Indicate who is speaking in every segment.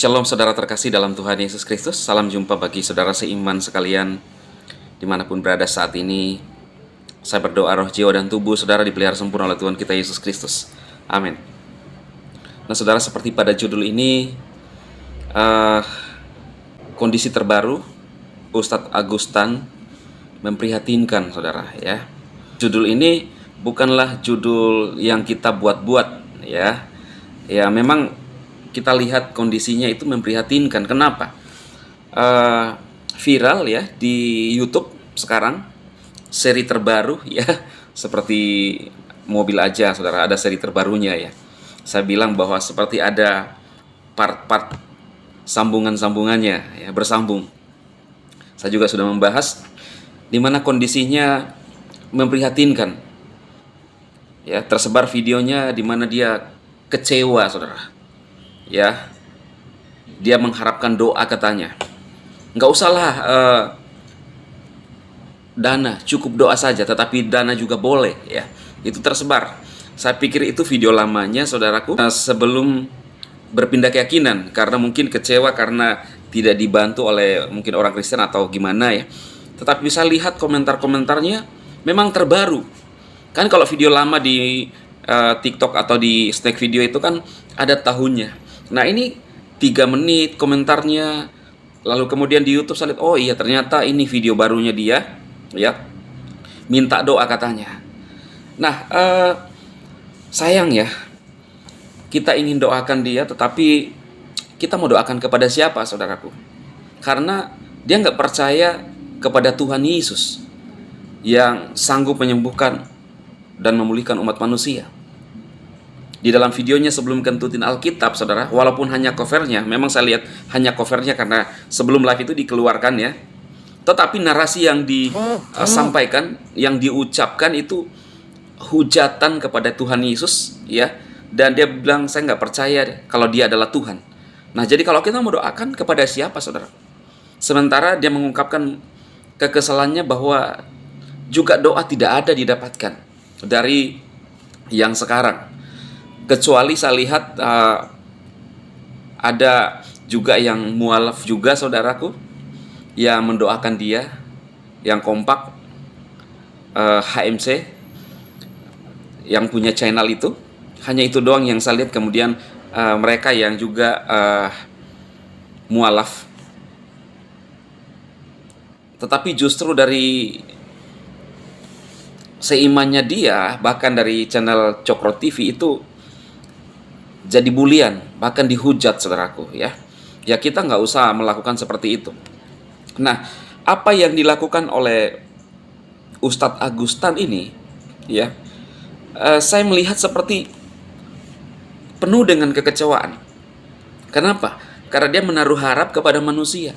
Speaker 1: Shalom saudara terkasih dalam Tuhan Yesus Kristus. Salam jumpa bagi saudara seiman sekalian dimanapun berada saat ini. Saya berdoa roh, jiwa, dan tubuh saudara dipelihara sempurna oleh Tuhan kita Yesus Kristus. Amin. Nah saudara, seperti pada judul ini, kondisi terbaru Ustadz Agustan memprihatinkan saudara ya. Judul ini bukanlah judul yang kita buat-buat ya. Ya memang kita lihat kondisinya itu memprihatinkan. Kenapa? Viral ya di YouTube sekarang seri terbaru ya, seperti mobil aja saudara, ada seri terbarunya ya. Saya bilang bahwa seperti ada part-part sambungan-sambungannya ya, bersambung. Saya juga sudah membahas di mana kondisinya memprihatinkan ya, tersebar videonya di mana dia kecewa saudara ya. Dia mengharapkan doa katanya. Nggak usahlah dana, cukup doa saja, tetapi dana juga boleh ya. Itu tersebar. Saya pikir itu video lamanya saudaraku, sebelum berpindah keyakinan, karena mungkin kecewa karena tidak dibantu oleh mungkin orang Kristen atau gimana ya. Tetapi bisa lihat komentar-komentarnya memang terbaru. Kan kalau video lama di TikTok atau di snack video itu kan ada tahunnya. Nah ini 3 menit komentarnya. Lalu kemudian di YouTube saya lihat, oh iya ternyata ini video barunya dia ya, minta doa katanya. Nah sayang ya, kita ingin doakan dia, tetapi kita mau doakan kepada siapa saudaraku? Karena dia nggak percaya kepada Tuhan Yesus yang sanggup menyembuhkan dan memulihkan umat manusia. Di dalam videonya sebelum kentutin Alkitab saudara, walaupun hanya covernya, memang saya lihat hanya covernya karena sebelum live itu dikeluarkan ya, tetapi narasi yang disampaikan, yang diucapkan itu hujatan kepada Tuhan Yesus ya. Dan dia bilang, saya nggak percaya kalau dia adalah Tuhan. Nah jadi kalau kita mau doakan kepada siapa saudara? Sementara dia mengungkapkan kekesalannya bahwa juga doa tidak ada didapatkan dari yang sekarang. Kecuali saya lihat ada juga yang mualaf juga saudaraku, yang mendoakan dia, yang kompak, HMC, yang punya channel itu. Hanya itu doang yang saya lihat. Kemudian mereka yang juga mualaf. Tetapi justru dari seimannya dia, bahkan dari channel Cokro TV itu jadi bulian, bahkan dihujat saudaraku ya. Ya kita nggak usah melakukan seperti itu. Nah, apa yang dilakukan oleh Ustadz Agustan ini ya, saya melihat seperti penuh dengan kekecewaan. Kenapa? Karena dia menaruh harap kepada manusia.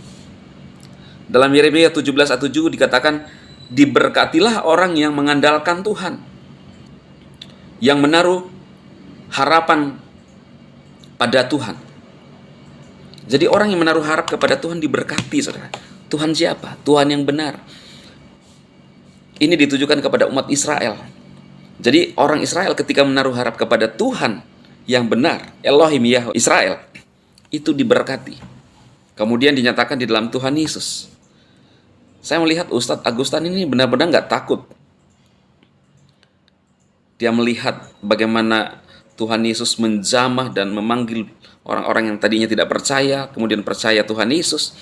Speaker 1: Dalam Yeremia 17:7 dikatakan, diberkatilah orang yang mengandalkan Tuhan, yang menaruh harapan pada Tuhan. Jadi orang yang menaruh harap kepada Tuhan diberkati saudara. Tuhan siapa? Tuhan yang benar. Ini ditujukan kepada umat Israel. Jadi orang Israel ketika menaruh harap kepada Tuhan yang benar, Elohim Yahweh Israel, itu diberkati. Kemudian dinyatakan di dalam Tuhan Yesus. Saya melihat Ustadz Agustan ini benar-benar nggak takut. Dia melihat bagaimana Tuhan Yesus menjamah dan memanggil orang-orang yang tadinya tidak percaya, kemudian percaya Tuhan Yesus.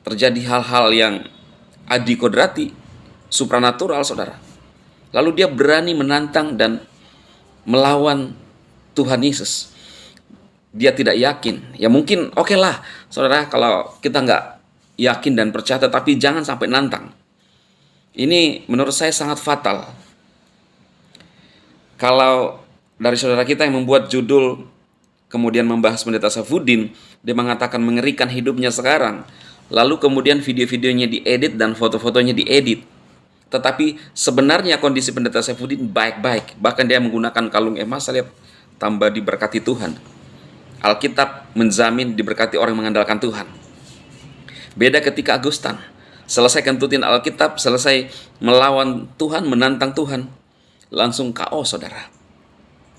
Speaker 1: Terjadi hal-hal yang adikodrati, supranatural saudara. Lalu dia berani menantang dan melawan Tuhan Yesus. Dia tidak yakin. Ya mungkin oke lah saudara, kalau kita nggak yakin dan percaya, tetapi jangan sampai nantang. Ini menurut saya sangat fatal. Kalau dari saudara kita yang membuat judul kemudian membahas Pendeta Saifuddin, dia mengatakan mengerikan hidupnya sekarang, lalu kemudian video-videonya diedit dan foto-fotonya diedit, tetapi sebenarnya kondisi Pendeta Saifuddin baik-baik. Bahkan dia menggunakan kalung emas, saya lihat tambah diberkati Tuhan. Alkitab menjamin diberkati orang yang mengandalkan Tuhan. Beda ketika Agustan, selesai kentutin Alkitab, selesai melawan Tuhan, menantang Tuhan, langsung KO saudara.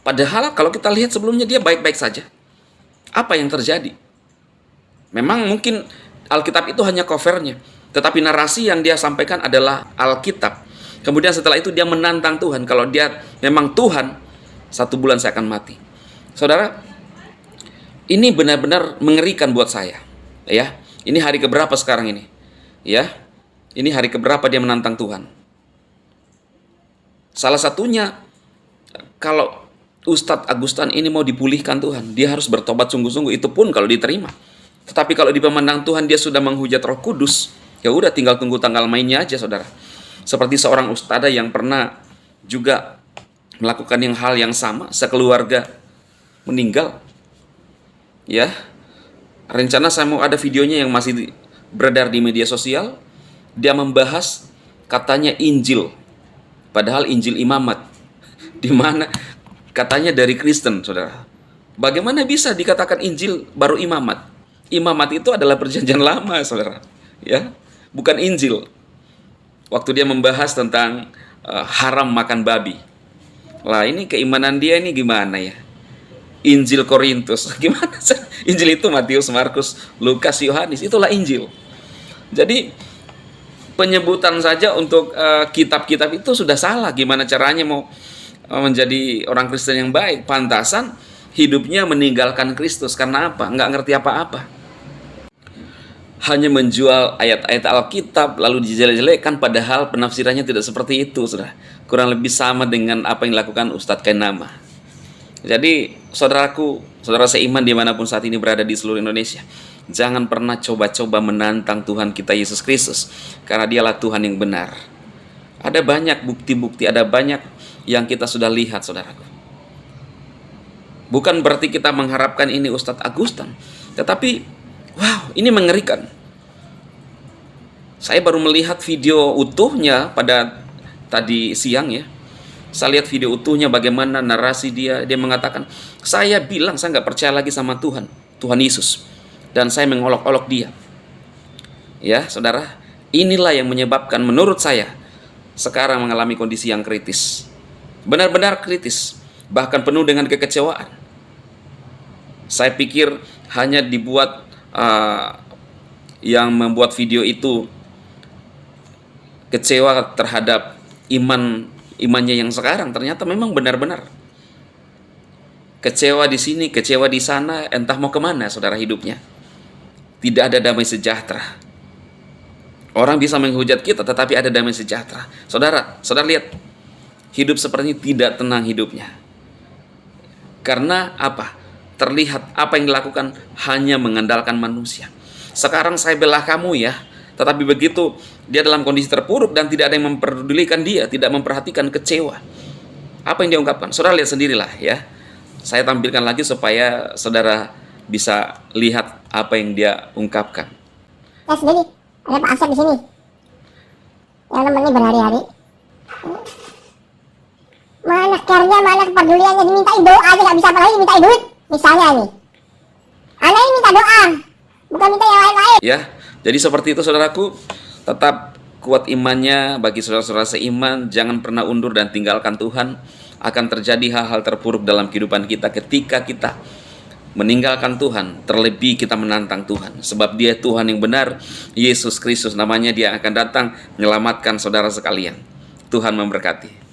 Speaker 1: Padahal kalau kita lihat sebelumnya dia baik-baik saja. Apa yang terjadi? Memang mungkin Alkitab itu hanya covernya, tetapi narasi yang dia sampaikan adalah Alkitab. Kemudian setelah itu dia menantang Tuhan, kalau dia memang Tuhan, 1 bulan saya akan mati. Saudara, ini benar-benar mengerikan buat saya. Ya, ini hari keberapa sekarang ini? Ya, ini hari keberapa dia menantang Tuhan? Salah satunya, kalau Ustadz Agustan ini mau dipulihkan Tuhan, dia harus bertobat sungguh-sungguh, itu pun kalau diterima. Tetapi kalau di pemandang Tuhan dia sudah menghujat Roh Kudus, ya udah tinggal tunggu tanggal mainnya aja, saudara. Seperti seorang ustadzah yang pernah juga melakukan hal yang sama, sekeluarga meninggal. Ya, rencana saya mau ada videonya yang masih beredar di media sosial. Dia membahas katanya Injil, padahal Injil Imamat, di mana katanya dari Kristen, saudara. Bagaimana bisa dikatakan Injil baru Imamat? Imamat itu adalah perjanjian lama, saudara. Ya, bukan Injil. Waktu dia membahas tentang haram makan babi. Lah, ini keimanan dia ini gimana ya? Injil Korintus, gimana? Injil itu Matius, Markus, Lukas, Yohanes, itulah Injil. Jadi penyebutan saja untuk kitab-kitab itu sudah salah. Gimana caranya mau menjadi orang Kristen yang baik? Pantasan hidupnya meninggalkan Kristus. Karena apa? Nggak ngerti apa-apa. Hanya menjual ayat-ayat Alkitab lalu dijelek-jelekkan, padahal penafsirannya tidak seperti itu, saudara. Kurang lebih sama dengan apa yang dilakukan Ustadz Kainama. Jadi saudaraku, saudara seiman dimanapun saat ini berada di seluruh Indonesia, jangan pernah coba-coba menantang Tuhan kita Yesus Kristus, karena dialah Tuhan yang benar. Ada banyak bukti-bukti, ada banyak yang kita sudah lihat, saudaraku. Bukan berarti kita mengharapkan ini Ustadz Agustan, tetapi wow, ini mengerikan. Saya baru melihat video utuhnya pada tadi siang ya. Saya lihat video utuhnya bagaimana narasi dia. Dia mengatakan, saya bilang saya nggak percaya lagi sama Tuhan, Tuhan Yesus. Dan saya mengolok-olok dia. Ya, saudara, inilah yang menyebabkan menurut saya sekarang mengalami kondisi yang kritis. Benar-benar kritis. Bahkan penuh dengan kekecewaan. Saya pikir hanya dibuat yang membuat video itu kecewa terhadap imannya yang sekarang, ternyata memang benar-benar kecewa di sini, kecewa di sana, entah mau kemana saudara hidupnya. Tidak ada damai sejahtera. Orang bisa menghujat kita, tetapi ada damai sejahtera. Saudara lihat, hidup seperti ini tidak tenang hidupnya. Karena apa? Terlihat apa yang dilakukan hanya mengandalkan manusia. Sekarang saya bela kamu ya, tetapi begitu dia dalam kondisi terpuruk dan tidak ada yang memperdulikan dia, tidak memperhatikan, kecewa. Apa yang dia ungkapkan? Saudara lihat sendirilah ya. Saya tampilkan lagi supaya saudara bisa lihat apa yang dia ungkapkan.
Speaker 2: Saya sendiri ada Pak Asep di sini yang nemenin berhari-hari. Mana care-nya, mana kepeduliannya, dimintain doa aja nggak bisa, apalagi dimintain duit. Misalnya nih, Anda ini minta doa, bukan minta yang lain-lain.
Speaker 1: Ya, jadi seperti itu saudaraku. Tetap kuat imannya bagi saudara-saudara seiman. Jangan pernah undur dan tinggalkan Tuhan. Akan terjadi hal-hal terpuruk dalam kehidupan kita ketika kita meninggalkan Tuhan. Terlebih kita menantang Tuhan. Sebab dia Tuhan yang benar, Yesus Kristus namanya, dia akan datang menyelamatkan saudara sekalian. Tuhan memberkati.